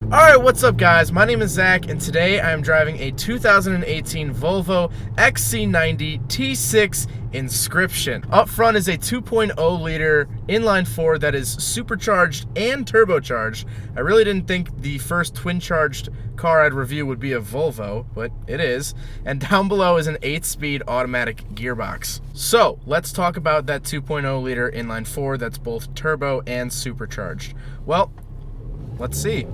Alright, what's up guys? My name is Zach and today I am driving a 2018 Volvo Xc90 T6 Inscription. Up front is a 2.0 liter inline 4 that is supercharged and turbocharged. I really didn't think the first twin charged car I'd review would be a Volvo, but it is. And down below is an 8-speed automatic gearbox. So let's talk about that 2.0 liter inline 4 that's both turbo and supercharged. Well, let's see.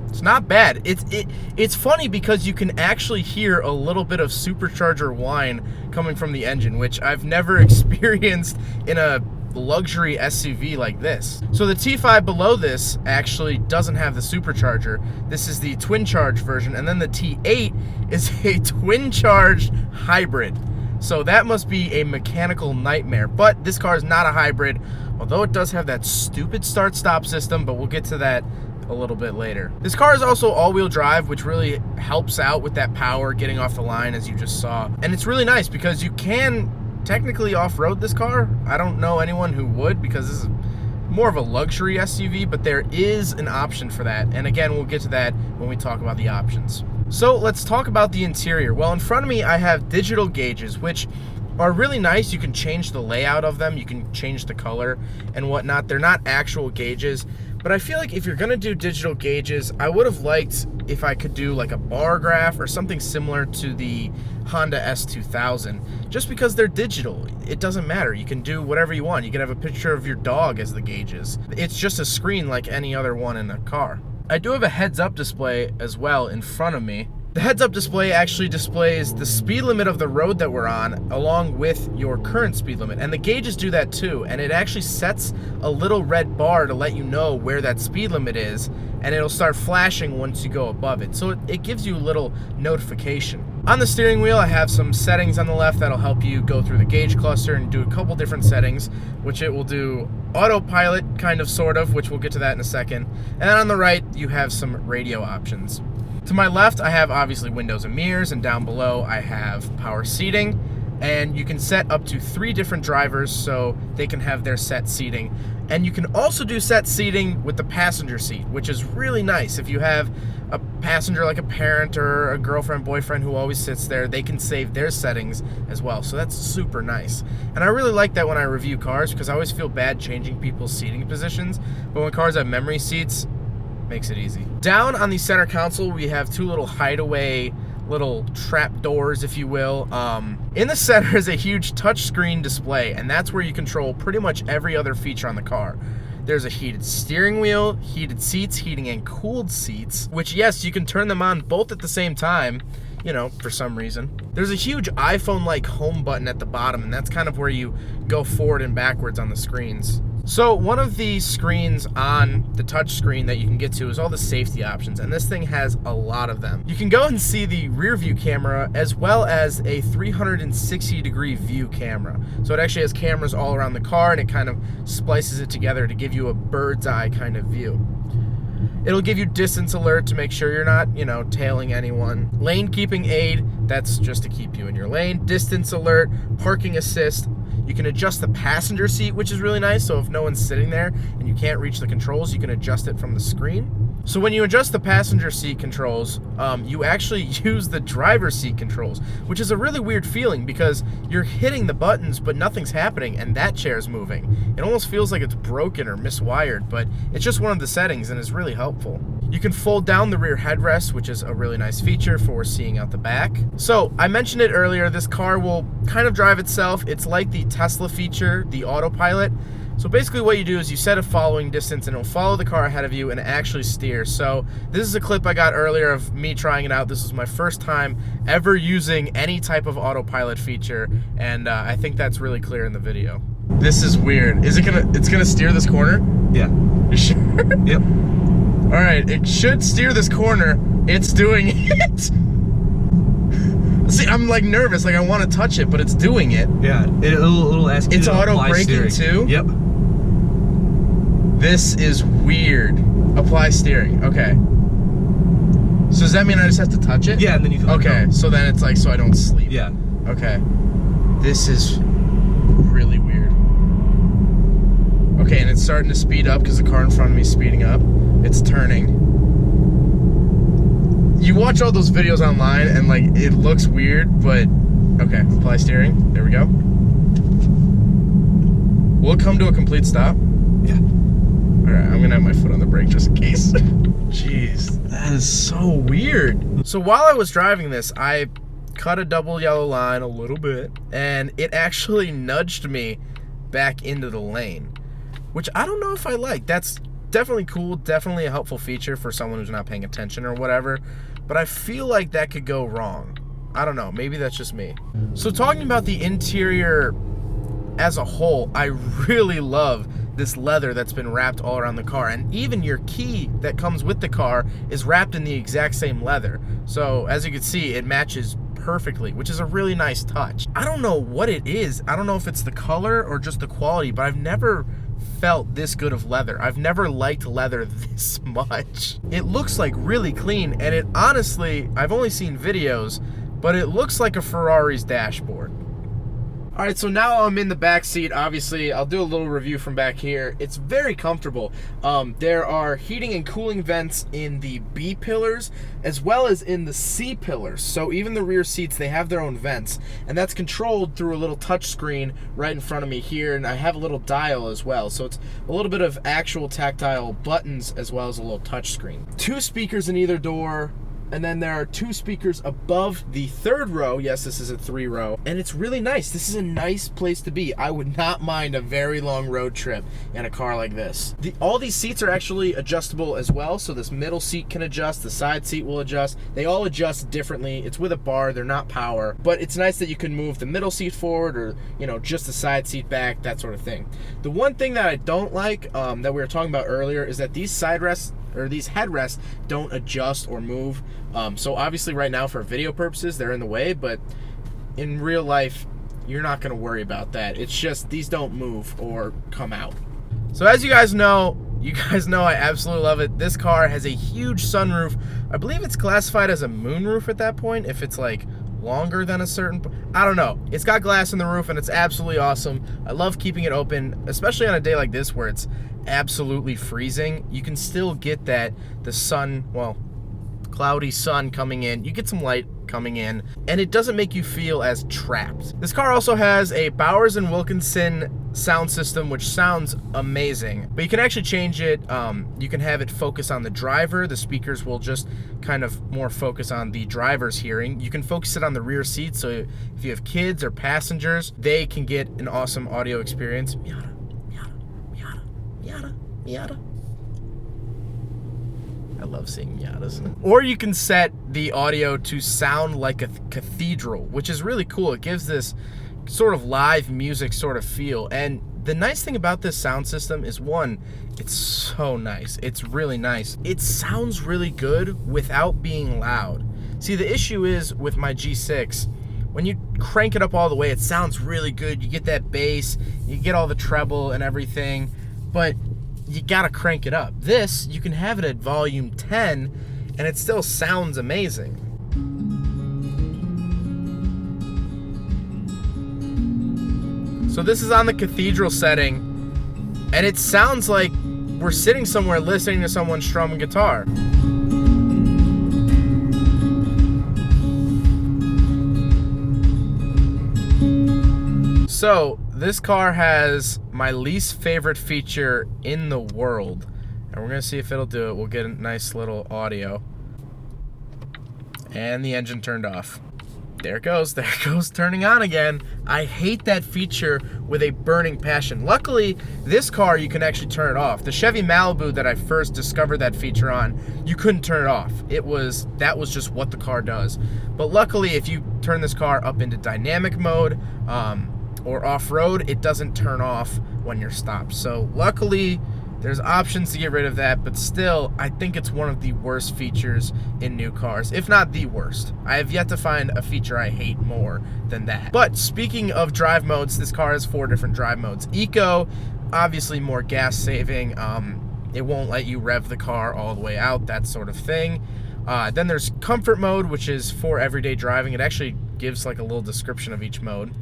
It's not bad. It's funny because you can actually hear a little bit of supercharger whine coming from the engine, which I've never experienced in a luxury SUV like this. So the T5 below this actually doesn't have the supercharger. This is the twin charge version, and then the T8 is a twin charged hybrid. So that must be a mechanical nightmare, but this car is not a hybrid, although it does have that stupid start-stop system, but we'll get to that a little bit later. This car is also all-wheel drive, which really helps out with that power getting off the line, as you just saw. And it's really nice because you can technically off-road this car. I don't know anyone who would, because this is more of a luxury SUV, but there is an option for that. And again, we'll get to that when we talk about the options. So let's talk about the interior. Well, in front of me, I have digital gauges, which are really nice. You can change the layout of them. You can change the color and whatnot. They're not actual gauges, but I feel like if you're gonna do digital gauges, I would have liked if I could do like a bar graph or something similar to the Honda S2000, just because they're digital. It doesn't matter. You can do whatever you want. You can have a picture of your dog as the gauges. It's just a screen like any other one in a car. I do have a heads-up display as well in front of me. The heads-up display actually displays the speed limit of the road that we're on along with your current speed limit, and the gauges do that too, and it actually sets a little red bar to let you know where that speed limit is, and it'll start flashing once you go above it, so it gives you a little notification. On the steering wheel, I have some settings on the left that'll help you go through the gauge cluster and do a couple different settings, which it will do autopilot, kind of, sort of, which we'll get to that in a second. And then on the right, you have some radio options. To my left, I have obviously windows and mirrors, and down below I have power seating, and you can set up to 3 different drivers so they can have their set seating. And you can also do set seating with the passenger seat, which is really nice. If you have a passenger like a parent or a girlfriend, boyfriend who always sits there, they can save their settings as well. So that's super nice. And I really like that when I review cars, because I always feel bad changing people's seating positions, but when cars have memory seats, makes it easy. Down on the center console, we have 2 little hideaway little trap doors, if you will. In the center is a huge touchscreen display, and that's where you control pretty much every other feature on the car. There's a heated steering wheel, heated seats, heating and cooled seats, which, yes, you can turn them on both at the same time, you know, for some reason. There's a huge iPhone-like home button at the bottom, and that's kind of where you go forward and backwards on the screens. So one of the screens on the touch screen that you can get to is all the safety options, and this thing has a lot of them. You can go and see the rear view camera as well as a 360-degree view camera. So it actually has cameras all around the car, and it kind of splices it together to give you a bird's eye kind of view. It'll give you distance alert to make sure you're not, you know, tailing anyone. Lane keeping aid, that's just to keep you in your lane. Distance alert, parking assist. You can adjust the passenger seat, which is really nice, so if no one's sitting there and you can't reach the controls, you can adjust it from the screen. So when you adjust the passenger seat controls, you actually use the driver's seat controls, which is a really weird feeling because you're hitting the buttons but nothing's happening and that chair's moving. It almost feels like it's broken or miswired, but it's just one of the settings and it's really helpful. You can fold down the rear headrest, which is a really nice feature for seeing out the back. So I mentioned it earlier, this car will kind of drive itself. It's like the Tesla feature, the autopilot. So basically what you do is you set a following distance and it'll follow the car ahead of you and actually steer. So this is a clip I got earlier of me trying it out. This was my first time ever using any type of autopilot feature, and I think that's really clear in the video. This is weird. It's gonna steer this corner? Yeah. You sure? Yep. All right, it should steer this corner. It's doing it. See, I'm like nervous, like I want to touch it, but it's doing it. Yeah, it'll ask you it's to auto apply braking steering. too? Yep. This is weird. Apply steering, okay. So does that mean I just have to touch it? Yeah, and then you can let okay, go. so then it's like, so I don't sleep. Yeah. Okay. This is really weird. Okay, and it's starting to speed up because the car in front of me is speeding up. It's turning. You watch all those videos online and like it looks weird, but okay, apply steering. There we go. Will it come to a complete stop? Yeah. Alright, I'm gonna have my foot on the brake just in case. Jeez, that is so weird. So while I was driving this, I cut a double yellow line a little bit, and it actually nudged me back into the lane, which I don't know if I like. That's definitely cool, definitely a helpful feature for someone who's not paying attention or whatever, but I feel like that could go wrong. I don't know, maybe that's just me. So talking about the interior as a whole, I really love this leather that's been wrapped all around the car, and even your key that comes with the car is wrapped in the exact same leather. So as you can see, it matches perfectly, which is a really nice touch. I don't know what it is. I don't know if it's the color or just the quality, but I've never felt this good of leather. I've never liked leather this much. It looks like really clean, and it honestly, I've only seen videos, but it looks like a Ferrari's dashboard. All right, so now I'm in the back seat. Obviously, I'll do a little review from back here. It's very comfortable. There are heating and cooling vents in the B pillars as well as in the C pillars. So even the rear seats, they have their own vents, and that's controlled through a little touch screen right in front of me here, and I have a little dial as well. So it's a little bit of actual tactile buttons as well as a little touch screen. 2 speakers in either door. And then there are 2 speakers above the 3rd row. Yes, this is a 3-row. And it's really nice. This is a nice place to be. I would not mind a very long road trip in a car like this. All these seats are actually adjustable as well. So this middle seat can adjust. The side seat will adjust. They all adjust differently. It's with a bar. They're not power. But it's nice that you can move the middle seat forward or, you know, just the side seat back, that sort of thing. The one thing that I don't like that we were talking about earlier is that these side rests or these headrests don't adjust or move. So obviously right now for video purposes they're in the way, but in real life you're not going to worry about that. It's just these don't move or come out. So as you guys know I absolutely love it. This car has a huge sunroof. I believe it's classified as a moonroof at that point if it's like longer than a certain, I don't know. It's got glass in the roof and it's absolutely awesome. I love keeping it open, especially on a day like this where it's absolutely freezing. You can still get the sun, well, cloudy sun coming in. You get some light coming in, and it doesn't make you feel as trapped. This car also has a Bowers & Wilkinson sound system, which sounds amazing, but you can actually change it. You can have it focus on the driver. The speakers will just kind of more focus on the driver's hearing. You can focus it on the rear seat, so if you have kids or passengers, they can get an awesome audio experience. Miata, Miata, Miata, Miata, Miata. I love seeing Miatas. Or you can set the audio to sound like a cathedral, which is really cool. It gives this sort of live music sort of feel. And the nice thing about this sound system is, one, it's so nice. It's really nice. It sounds really good without being loud. See, the issue is with my G6, when you crank it up all the way, it sounds really good. You get that bass, you get all the treble and everything, but you gotta crank it up. This, you can have it at volume 10 and it still sounds amazing. So this is on the cathedral setting, and it sounds like we're sitting somewhere listening to someone strum a guitar. So this car has my least favorite feature in the world, and we're gonna see if it'll do it. We'll get a nice little audio, and the engine turned off. There it goes turning on again. I hate that feature with a burning passion. Luckily, this car you can actually turn it off. The Chevy Malibu that I first discovered that feature on, you couldn't turn it off. That was just what the car does. But luckily, if you turn this car up into dynamic mode or off-road, it doesn't turn off when you're stopped. So luckily, there's options to get rid of that, but still, I think it's one of the worst features in new cars, if not the worst. I have yet to find a feature I hate more than that. But speaking of drive modes, this car has 4 different drive modes. Eco, obviously more gas saving. It won't let you rev the car all the way out, that sort of thing. Then there's comfort mode, which is for everyday driving. It actually gives like a little description of each mode.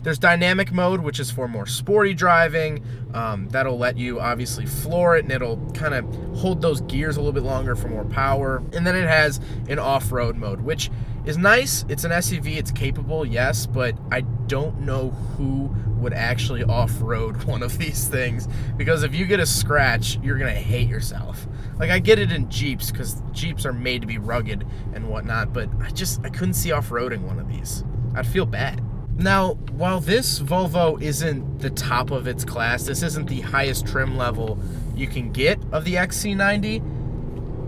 There's dynamic mode, which is for more sporty driving. That'll let you obviously floor it, and it'll kind of hold those gears a little bit longer for more power. And then it has an off-road mode, which is nice. It's an SUV, it's capable, yes, but I don't know who would actually off-road one of these things, because if you get a scratch, you're gonna hate yourself. Like, I get it in Jeeps, because Jeeps are made to be rugged and whatnot, but I couldn't see off-roading one of these. I'd feel bad. Now, while this Volvo isn't the top of its class, this isn't the highest trim level you can get of the XC90,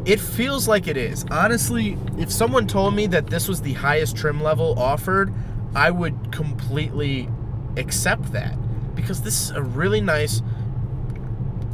it feels like it is. Honestly, if someone told me that this was the highest trim level offered, I would completely accept that, because this is a really nice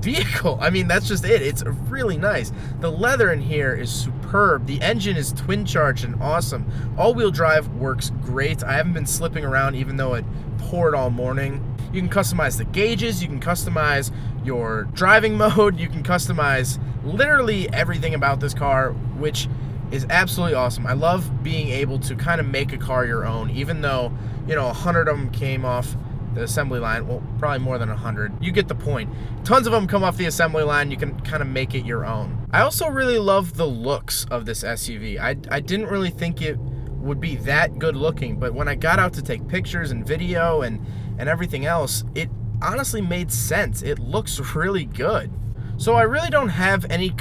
vehicle. I mean, that's just it. It's really nice. The leather in here is superb. The engine is twin charged and awesome. All-wheel drive works great. I haven't been slipping around even though it poured all morning. You can customize the gauges, you can customize your driving mode, you can customize literally everything about this car, which is absolutely awesome. I love being able to kind of make a car your own, even though, you know, 100 of them came off the assembly line. Well, probably more than 100. You get the point. Tons of them come off the assembly line. You can kind of make it your own. I also really love the looks of this SUV. I didn't really think it would be that good looking, but when I got out to take pictures and video and everything else, it honestly made sense. It looks really good. So I really don't have any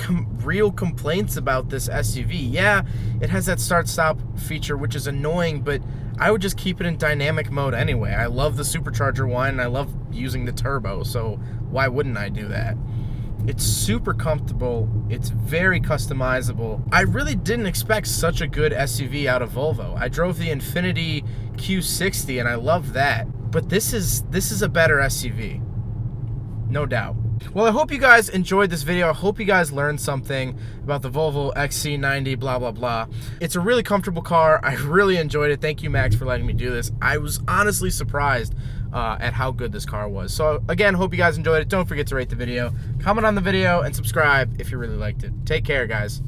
real complaints about this SUV. Yeah, it has that start-stop feature, which is annoying, but I would just keep it in dynamic mode anyway. I love the supercharger one, and I love using the turbo, so why wouldn't I do that? It's super comfortable. It's very customizable. I really didn't expect such a good SUV out of Volvo. I drove the Infiniti Q60, and I love that. But this is a better SUV, no doubt. Well, I hope you guys enjoyed this video. I hope you guys learned something about the Volvo XC90, blah, blah, blah. It's a really comfortable car. I really enjoyed it. Thank you, Max, for letting me do this. I was honestly surprised at how good this car was. So, again, hope you guys enjoyed it. Don't forget to rate the video, comment on the video, and subscribe if you really liked it. Take care, guys.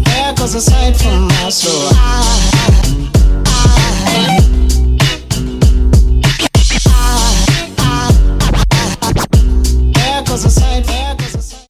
There goes a sight from my soul.